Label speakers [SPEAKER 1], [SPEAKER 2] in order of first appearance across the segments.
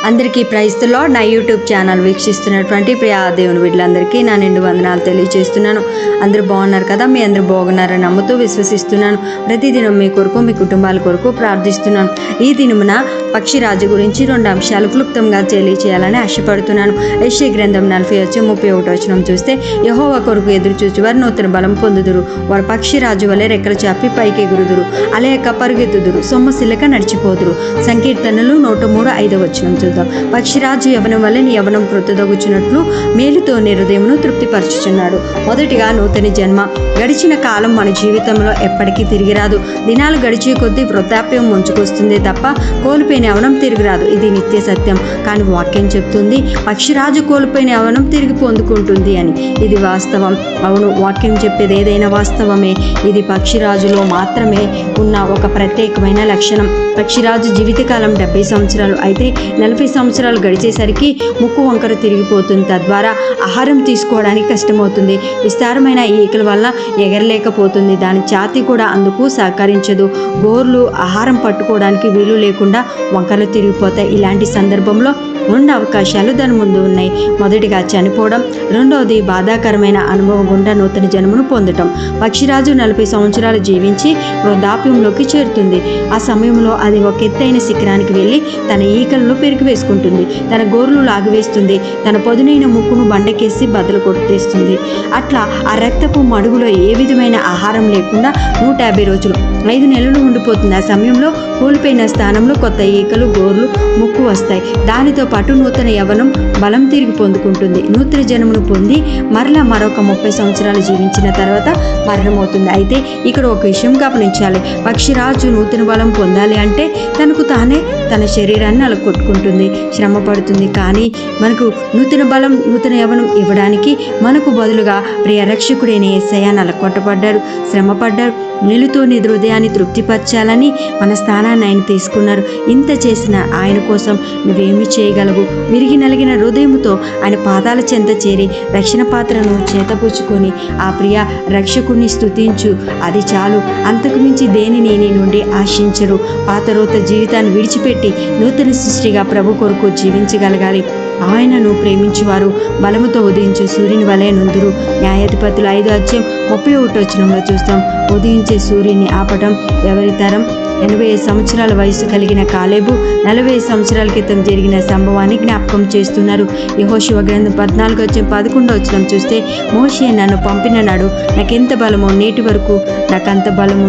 [SPEAKER 1] అందరికీ praise the lord. నా YouTube channel వీక్షిస్తున్నటువంటి ప్రియ దేవుని బిడ్డలందరికీ నా నిండు వందనాలు తెలియజేస్తున్నాను. అందరూ బాగున్నారు కదా? మీ అందరూ బాగున్నారని నమ్ముతూ విశ్వసిస్తున్నాను. ప్రతిదినం మీ కొరకు, మీ కుటుంబాల కొరకు ప్రార్థిస్తున్నాను. ఈ దినమున పక్షిరాజు గురించి 2 అంశాలు క్లుప్తంగా తెలియచేయాలని ఆశపడుతున్నాను. యెషయా గ్రంథం 40:31 చూస్తే, యెహోవా కొరకు ఎదురు చూచువారు నూతన బలం పొందుదురు, వారు పక్షిరాజు వలె రెక్కలు చాపి పైకి ఎగురుదురు, అలేక పరుగెత్తుదురు, సొమ్మసిల్లక నడిచిపోదురు. సంకీర్తనలు 103:5 చూద్దాం. పక్షిరాజు యవనం వల్ల నీ యవనం కృతదొగుచున్నట్లు మేలుతో నీ హృదయమును తృప్తిపరచుచున్నాడు. మొదటిగా నూతన జన్మ. గడిచిన కాలం మన జీవితంలో ఎప్పటికీ తిరిగి రాదు. దినాలు గడిచే కొద్దీ వృద్ధాప్యం ముంచుకొస్తుంది తప్ప కోల్పోయిన యవనం తిరిగి రాదు. ఇది నిత్య సత్యం. కానీ వాక్యం చెప్తుంది పక్షిరాజు కోల్పోయిన యవనం తిరిగి పొందుకుంటుంది అని. ఇది వాస్తవం. అవును, వాక్యం చెప్పేది ఏదైనా వాస్తవమే. ఇది పక్షిరాజులో మాత్రమే ఉన్న ఒక ప్రత్యేకమైన లక్షణం. పక్షిరాజు జీవితకాలం 70 సంవత్సరాలు అయితే 40 సంవత్సరాలు గడిచేసరికి ముక్కు వంకర తిరిగిపోతుంది. తద్వారా ఆహారం తీసుకోవడానికి కష్టమవుతుంది. విస్తారమైన ఈకల వల్ల ఎగరలేకపోతుంది. దాని ఛాతీ కూడా అందుకు సహకరించదు. గోర్లు ఆహారం పట్టుకోవడానికి వీలు లేకుండా వంకరలు తిరిగిపోతాయి. ఇలాంటి సందర్భంలో 2 అవకాశాలు దాని ముందు ఉన్నాయి. మొదటిగా చనిపోవడం, రెండవది బాధాకరమైన అనుభవం గుండా నూతన జన్మను పొందటం. పక్షిరాజు 40 సంవత్సరాలు జీవించి వృద్ధాప్యంలోకి చేరుతుంది. ఆ సమయంలో అది ఒక ఎత్తైన శిఖరానికి వెళ్ళి తన ఈకలను పెరిగి వేసుకుంటుంది, తన గోర్లు లాగివేస్తుంది, తన పదునైన ముక్కును బండకేసి బదులు కొట్టేస్తుంది. అట్లా ఆ రక్తపు మడుగులో ఏ విధమైన ఆహారం లేకుండా 150 రోజులు 5 నెలలు ఉండిపోతుంది. ఆ సమయంలో కోల్పోయిన స్థానంలో కొత్త ఈకలు, గోర్లు, ముక్కు వస్తాయి. దానితో పాటు నూతన యవనం బలం తిరిగి పొందుకుంటుంది. నూతన జన్మను పొంది మరలా మరొక 30 సంవత్సరాలు జీవించిన తర్వాత మరణమవుతుంది. అయితే ఇక్కడ ఒక విషయం గమనించాలి. పక్షిరాజు నూతన బలం పొందాలి అంటే తనకు తానే తన శరీరాన్ని అలకొట్టుకుంటుంది, శ్రమ పడుతుంది. కానీ మనకు నూతన బలం, నూతన యవనం ఇవ్వడానికి మనకు బదులుగా ప్రియ రక్షకుడైన యేసయ్య నలకొట్టబడ్డారు, శ్రమపడ్డారు. నీళ్ళతో నీ హృదయాన్ని తృప్తిపరచాలని మన స్థానాన్ని ఆయన తీసుకున్నారు. ఇంత చేసిన ఆయన కోసం నువ్వేమి చేయగలవు? విరిగి నలిగిన హృదయముతో ఆయన పాదాల చెంత చేరి రక్షణ పాత్రను చేతపుచ్చుకొని ఆ ప్రియ రక్షకుని స్తుతించు. అది చాలు. అంతకు మించి దేనిని నీ నుండి ఆశించరు. పాతరోత జీవితాన్ని విడిచిపెట్టి నూతన సృష్టిగా ప్రభు కొరకు జీవించగలగాలి. ఆయనను ప్రేమించువారు బలముతో ఉదయించే సూర్యుని వలె నుందురు. న్యాయాధిపతులు 5:31 చూస్తాం. ఉదయించే సూర్యుని ఆపటం ఎవరి తరం? 80 సంవత్సరాల వయసు కలిగిన కాలేబు 40 సంవత్సరాల క్రితం జరిగిన సంభవాన్ని జ్ఞాపకం చేస్తున్నారు. యెహోషువ గ్రంథం 14:11 చూస్తే, మోషే నన్ను పంపిన నాడు నాకెంత బలమో నేటి వరకు నాకంత బలము.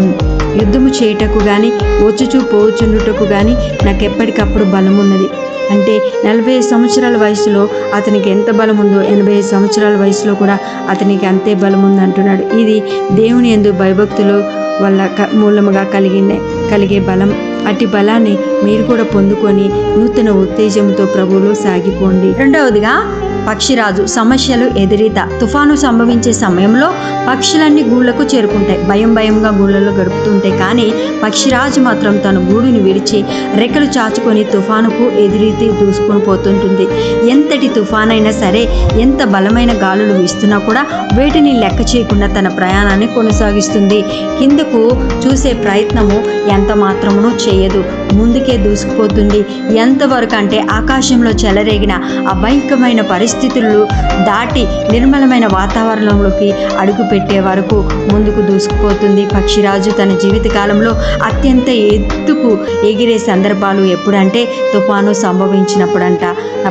[SPEAKER 1] యుద్ధము చేయుటకు కానీ వచ్చుచూ పోచుండుటకు కానీ నాకెప్పటికప్పుడు బలమున్నది. అంటే 40 సంవత్సరాల వయసులో అతనికి ఎంత బలం ఉందో 80 సంవత్సరాల వయసులో కూడా అతనికి అంతే బలం ఉంది అంటున్నాడు. ఇది దేవుని యందు భయభక్తుల వల్ల మూలముగా కలిగే బలం. అట్టి బలాన్ని మీరు కూడా పొందుకొని నూతన ఉత్తేజంతో ప్రభువులో సాగిపోండి. రెండవదిగా పక్షిరాజు సమస్యలు ఎదురీత. తుఫాను సంభవించే సమయంలో పక్షులన్నీ గూళ్ళకు చేరుకుంటాయి, భయంగా గూళ్ళలో గడుపుతుంటాయి. కానీ పక్షిరాజు మాత్రం తన గూడుని విడిచి రెక్కలు చాచుకొని తుఫానుకు ఎదురీతి దూసుకొని పోతుంటుంది. ఎంతటి తుఫానైనా సరే, ఎంత బలమైన గాలులు వీస్తున్నా కూడా వేటిని లెక్క చేయకుండా తన ప్రయాణాన్ని కొనసాగిస్తుంది. కిందకు చూసే ప్రయత్నము ఎంత మాత్రమునూ చేయదు, ముందుకే దూసుకుపోతుంది. ఎంతవరకు అంటే ఆకాశంలో చెలరేగిన అభయంకరమైన పరిస్థితులు దాటి నిర్మలమైన వాతావరణంలోకి అడుగు పెట్టే వరకు ముందుకు దూసుకుపోతుంది. పక్షిరాజు తన జీవితకాలంలో అత్యంత ఎత్తుకు ఎగిరే సందర్భాలు ఎప్పుడంటే తుఫాను సంభవించినప్పుడంట.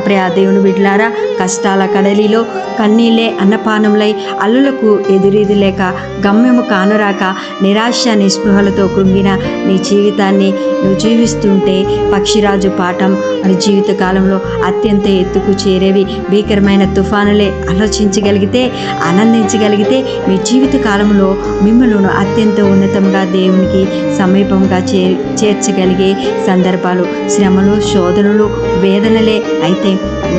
[SPEAKER 1] ప్రియ దేవుని బిడ్డలారా, కష్టాల కడలిలో కన్నీళ్ళే అన్నపానంలై అల్లులకు ఎదురీది లేక గమ్యము కానురాక నిరాశ నిస్పృహలతో కృంగిన నీ జీవితాన్ని నువ్వు జీవిస్తుంటే పక్షిరాజు పాఠం మన జీవితకాలంలో అత్యంత ఎత్తుకు చేరేవి భీకరమైన తుఫానులే. ఆలోచించగలిగితే, ఆనందించగలిగితే మీ జీవిత కాలంలో మిమ్మల్ని అత్యంత ఉన్నతంగా దేవునికి సమీపంగా చేర్చగలిగే సందర్భాలు, శ్రమలు, శోధనలు, వేదనలే. అయితే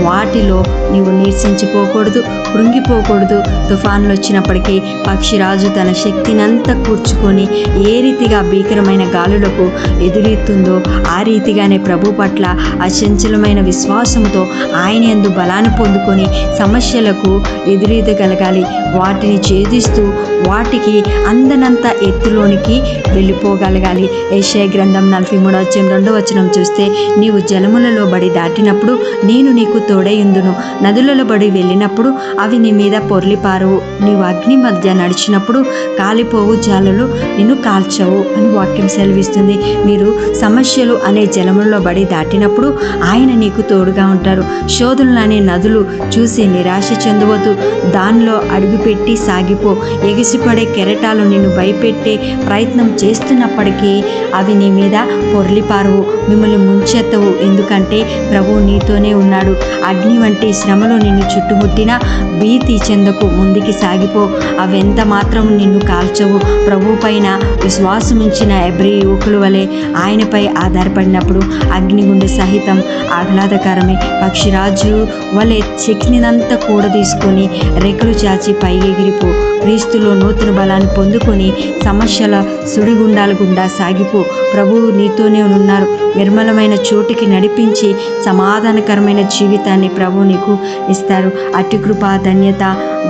[SPEAKER 1] వాటిలో నీవు నీరసించిపోకూడదు, కృంగిపోకూడదు. తుఫాన్లు వచ్చినప్పటికీ పక్షిరాజు తన శక్తిని అంతా కూర్చుకొని ఏ రీతిగా భీకరమైన గాలులకు ఎదురెత్తుందో ఆ రీతిగానే ప్రభు పట్ల అచంచలమైన విశ్వాసంతో ఆయన యందు బలాన్ని పొందుకొని సమస్యలకు ఎదురీదగలగాలి. వాటిని ఛేదిస్తూ వాటికి అందనంత ఎత్తులోనికి వెళ్ళిపోగలగాలి. యెషయా గ్రంథం 43:2 చూస్తే, నీవు జలములలో బడి దాటినప్పుడు నేను నీకు తోడైయుందును, నదులలో బడి వెళ్ళినప్పుడు అవి నీ మీద పొర్లిపారువు, నీవు అగ్ని మధ్య నడిచినప్పుడు కాలిపోవు జ్వాలలు నిన్ను కాల్చవు అని వాక్యం సెలవిస్తుంది. మీరు సమస్యలు అనే జలములలో బడి దాటినప్పుడు ఆయన నీకు తోడుగా ఉంటారు. శోధనలు అనే నదులు చూసి నిరాశ చెందవద్దు, దానిలో అడుగుపెట్టి సాగిపో. ఎగిసిపడే కెరటాలు నిన్ను భయపెట్టే ప్రయత్నం చేస్తున్నప్పటికీ అవి నీ మీద పొర్లిపారువు, మిమ్మల్ని ముంచెత్తవు, ఎందుకంటే ప్రభువు నీతోనే ఉన్నాడు. అగ్ని వంటి శ్రమలు నిన్ను చుట్టుముట్టినా భీతి చెందకు, ముందుకి సాగిపో, అవెంత మాత్రం నిన్ను కాల్చవు. ప్రభు పైన విశ్వాసముంచిన హెబ్రీ యువకుల వలె ఆయనపై ఆధారపడినప్పుడు అగ్నిగుండు సహితం ఆహ్లాదకరమే. పక్షిరాజు వలె శక్తినంతా కూడా తీసుకొని రెక్కలు చాచి పై ఎగిరిపో. క్రీస్తులో నూతన బలాన్ని పొందుకొని సమస్యల సుడిగుండాల గుండా సాగిపో. ప్రభువు నీతోనే ఉన్నారు. నిర్మలమైన చోటుకి నడిపించి సమాధానకరమైన జీవితాన్ని ప్రభు నీకు ఇస్తారు. అటు కృపా ధన్యత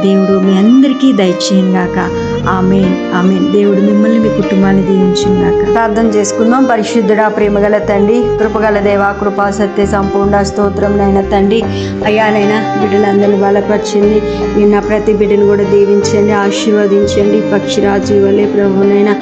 [SPEAKER 1] దేవుడు మీ అందరికీ దయచేయను గాక. ఆమేన్, ఆమేన్. దేవుడు మిమ్మల్ని మీ కుటుంబాన్ని దీవించును గాక. ప్రార్థన చేసుకుందాం. పరిశుద్ధుడా, ప్రేమగల తండ్రి, కృపగల దేవా, కృపా సత్య సంపూర్ణ స్తోత్రం నైనా తండ్రి. అయ్యానైనా బిడ్డలందరినీ బలపరిచింది. నిన్న ప్రతి బిడ్డను కూడా దీవించండి, ఆశీర్వదించండి. పక్షిరాజు వల్లే ప్రభునైనా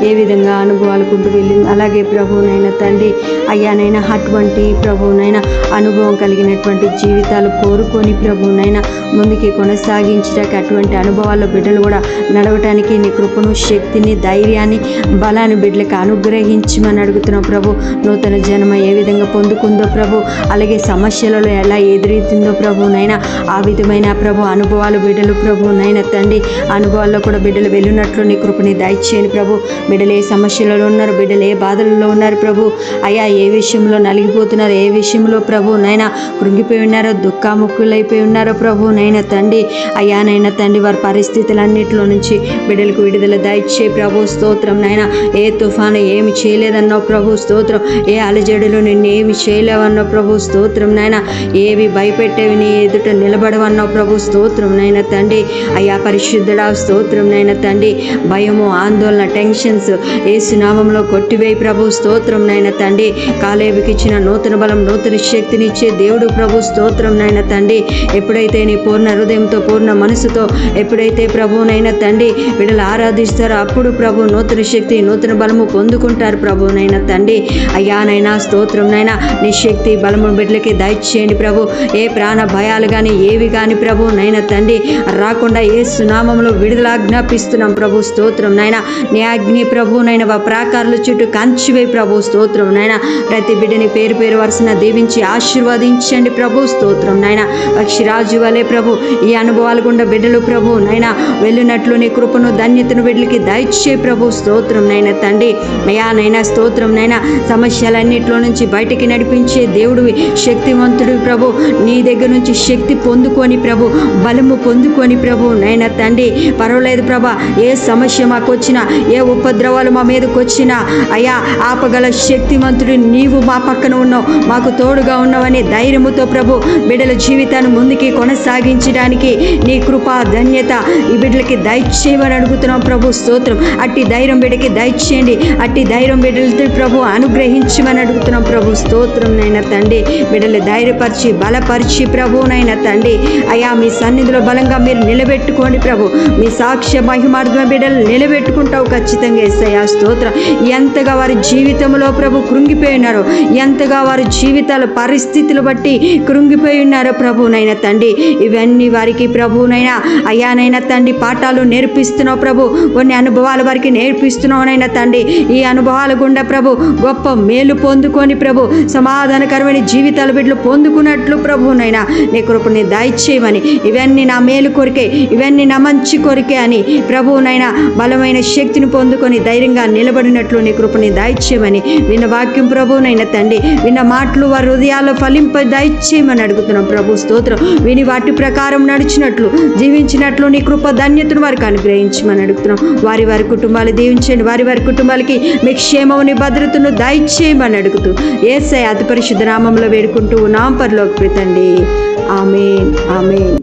[SPEAKER 1] ఏ విధంగా అనుభవాలుకుంటూ వెళ్ళింది, అలాగే ప్రభునైనా తండ్రి అయ్యానైనా అటువంటి ప్రభునైనా అనుభవం కలిగినటువంటి జీవితాలు కోరుకొని ప్రభునైనా ముందుకి కొనసాగించడానికి అటువంటి అనుభవాల్లో బిడ్డలు కూడా నడవటానికి నీ కృపను, శక్తిని, ధైర్యాన్ని, బలాన్ని బిడ్డలకు అనుగ్రహించమని అడుగుతున్నాం ప్రభు. నూతన జన్మ ఏ విధంగా పొందుకుందో ప్రభు, అలాగే సమస్యలలో ఎలా ఎదురుతుందో ప్రభునైనా ఆ విధమైన ప్రభు అనుభవాలు బిడ్డలు ప్రభునైనా తండ్రి అనుభవాల్లో కూడా బిడ్డలు వెళ్ళినట్లు నీ కృపని దయచేయండి ప్రభు. బిడ్డలు ఏ సమస్యలలో ఉన్నారు, బిడ్డలు ఏ బాధలలో ఉన్నారు ప్రభు, అయ్యా ఏ విషయంలో నలిగిపోతున్నారు, ఏ విషయంలో ప్రభు నైనా కృంగిపోయి ఉన్నారో, దుఃఖముఖులైపోయి ఉన్నారో ప్రభు నైనా తండ్రి అయ్యానైనా తండ్రి వారి పరిస్థితులన్నింటిలో నుంచి బిడ్డలకు విడుదల దయచే ప్రభు. స్తోత్రం నైనా. ఏ తుఫాను ఏమి చేయలేదన్నావు ప్రభు, స్తోత్రం. ఏ అలజడులు నిన్ను ఏమి చేయలేవన్నావు ప్రభు, స్తోత్రం నైనా. ఏవి భయపెట్టేవి నీ ఎదుట నిలబడవన్నావు ప్రభు, స్తోత్రం నైనా తండ్రి. అయ్యా పరిశుద్ధుడా, స్తోత్రం నైనా తండ్రి. భయము, ఆందోళన, టెన్షన్స్ యేసునామంలో కొట్టివేయి ప్రభు, స్తోత్రం నైనా తండ్రి. కాలేబుకి ఇచ్చిన నూతన బలం, నూతన శక్తినిచ్చే దేవుడు ప్రభు, స్తోత్రం నైనా తండ్రి. ఎప్పుడైతే నీ పూర్ణ హృదయంతో, పూర్ణ మనసుతో ఎప్పుడైతే ప్రభునైనా తండ్రి బిడ్డలు ఆరాధిస్తారో అప్పుడు ప్రభు నూతన శక్తి, నూతన బలము పొందుకుంటారు ప్రభునైనా తండ్రి. అయ్యానైనా స్తోత్రం నైనా. నీ శక్తి బలము బిడ్డలకి దయచేయండి ప్రభు. ఏ ప్రాణ భయాలు కానీ ఏవి కానీ ప్రభు నైనా తండ్రి రాకుండా యేసు నామములో విడుదల ఆజ్ఞాపిస్తున్నాం ప్రభు, స్తోత్రం నైనా. నీ అగ్ని ప్రభు నైనా ప్రాకారాల చుట్టూ కంచివే ప్రభు, స్తోత్రం నైనా. ప్రతి బిడ్డని పేరు పేరు వరుసన దీవించి ఆశీర్వదించండి ప్రభు, స్తోత్రం నైనా. పక్షిరాజు వలె ప్రభు ఈ అనుభవాలు గుండా బిడ్డలు ప్రభు నైనా వెళ్ళినట్లు నీ కృపను, ధన్యతను బిడ్డలకి దయచే ప్రభు, స్తోత్రం నైనా తండ్రి. అయ్యా నైనా స్తోత్రం నైనా. సమస్యలన్నింటిలో నుంచి బయటికి నడిపించే దేవుడివి, శక్తివంతుడివి ప్రభు. నీ దగ్గర నుంచి శక్తి పొందుకొని ప్రభు, బలము పొందుకొని ప్రభు నైనా తండ్రి. పర్వాలేదు ప్రభా, ఏ సమస్య మాకు వచ్చినా, ఏ ఉపద్రవాలు మా మీదకి వచ్చినా అయ్యా ఆపగల శక్తివంతుడు నీవు మా పక్కన ఉన్నావు, మాకు తోడుగా ఉన్నావని ధైర్యముతో ప్రభు బిడ్డల జీవితాన్ని ముందుకి కొనసాగించడానికి నీ కృప, ధన్యత ఈ బిడ్డలకి దయచేయమని అడుగుతున్నాం ప్రభు, స్తోత్రం. అట్టి ధైర్యం బిడ్డకి దయచేయండి, అట్టి ధైర్యం బిడ్డలతో ప్రభు అనుగ్రహించమని అడుగుతున్నాం ప్రభు, స్తోత్రం నైనా తండ్రి. బిడ్డలు ధైర్యపరిచి బలపరిచి ప్రభునైనా తండ్రి అయ్యా మీ సన్నిధిలో బలంగా మీరు నిలబెట్టుకోండి ప్రభు. మీ సాక్ష్య మహిమార్థమ బిడ్డలు నిలబెట్టుకుంటావు ఖచ్చితంగా యేసయ్యా, స్తోత్రం. ఎంతగా వారి జీవితంలో ప్రభు కృంగిపోయి ఉన్నారో, ఎంతగా వారి జీవితాల పరిస్థితులు బట్టి కృంగిపోయి ఉన్నారో ప్రభునైనా తండ్రి, ఇవన్నీ వారికి ప్రభునైనా అయ్యానైనా తండ్రి పాఠాలు నేర్పిస్తూ ఇస్తున్నావు ప్రభు. కొన్ని అనుభవాల వారికి నేర్పిస్తున్నావు నైనా తండ్రి. ఈ అనుభవాల గుండా ప్రభు గొప్ప మేలు పొందుకొని ప్రభు సమాధానకరమైన జీవితాల బిడ్డలు పొందుకున్నట్లు ప్రభునైనా నీ కృపని దయచేయమని, ఇవన్నీ నా మేలు కొరికే, ఇవన్నీ నా మంచి కొరికే అని ప్రభువునైనా బలమైన శక్తిని పొందుకొని ధైర్యంగా నిలబడినట్లు నీ కృపని దయచేయమని, విన్న వాక్యం ప్రభువునైనా తండ్రి, విన్న మాటలు వారి హృదయాల్లో ఫలింప దయచేయమని అడుగుతున్నాం ప్రభు. స్తోత్రం. విని వాటి ప్రకారం నడిచినట్లు జీవించినట్లు నీ కృప ధన్యతను వారికి అనుగ్రహించమని అడుగుతున్నాం. వారి కుటుంబాలు దీవించండి. వారి కుటుంబాలకి మీ క్షేమముని భద్రతను దయచేయమని అడుగుతూ యేసయ్య అతి పరిశుద్ధ నామములో వేడుకుంటూ ఉన్నాం పరలోక తండ్రి. ఆమేన్, ఆమేన్.